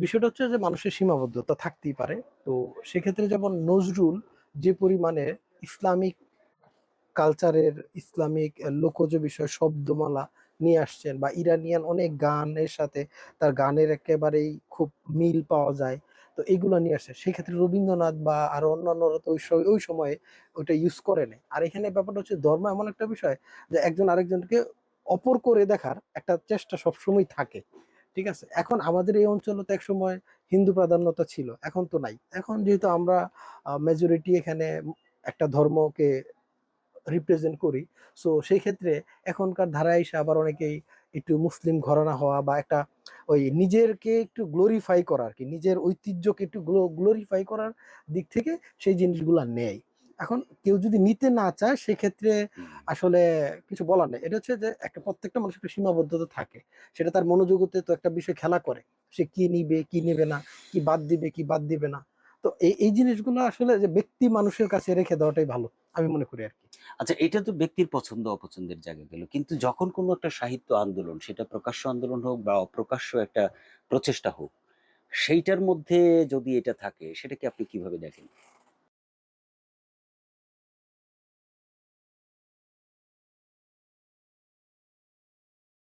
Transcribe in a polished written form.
বিষয়টা হচ্ছে যে মানুষের সীমাবদ্ধতা থাকতেই পারে। তো সেক্ষেত্রে যেমন নজরুল যে পরিমাণে ইসলামিক কালচারের, ইসলামিক লোকজ বিষয় শব্দমালা নিয়ে আসছেন, বা ইরানিয়ান অনেক গানের সাথে তার গানের একেবারেই খুব মিল পাওয়া যায়। তো এইগুলা নিয়ে আসে। সেক্ষেত্রে রবীন্দ্রনাথ বা আরো অন্যান্যরা তো ওই সময়ে ওইটা ইউজ করে নাই। আর এখানে ব্যাপারটা হচ্ছে ধর্ম এমন একটা বিষয় যে একজন আরেকজনকে অপর করে দেখার একটা চেষ্টা সবসময় থাকে। ঠিক আছে? এখন আমাদের এই অঞ্চলে তো একসময় হিন্দু প্রাধান্যতা ছিল। এখন তো নাই। এখন যেহেতু আমরা মেজরিটি এখানে একটা ধর্মকে রিপ্রেজেন্ট করি, সো সেই ক্ষেত্রে এখনকার ধারায় এসে আবার অনেকেই একটু মুসলিম ঘরানা হওয়া বা একটা ওই নিজেরকে একটু গ্লোরিফাই করা আর কি, নিজের ঐতিহ্যকে একটু গ্লোরিফাই করার দিক থেকে সেই জিনিসগুলা নেয়। এখন কেউ যদি নিতে না চায় সেক্ষেত্রে হুম। আসলে কিছু বলার নেই। এটা হচ্ছে যে একটা প্রত্যেকটা মানুষের একটা সীমাবদ্ধতা থাকে, সেটা তার মনোযোগতে তো একটা বিষয় খেলা করে, সে কি নিবে কি নেবে না, কি বাদ দিবে কি বাদ দিবে না। তো এই এই জিনিসগুলো আসলে যে ব্যক্তি মানুষের কাছে রেখে দেওয়াটাই ভালো, আমি মনে করি আর কি। আচ্ছা, এটা তো ব্যক্তির পছন্দ অপছন্দের জায়গা গেল। কিন্তু যখন কোনো একটা সাহিত্য আন্দোলন, সেটা প্রকাশ্য আন্দোলন হোক বা অপ্রকাশ্য একটা প্রচেষ্টা হোক, সেইটার মধ্যে যদি এটা থাকে সেটাকে আপনি কিভাবে দেখেন?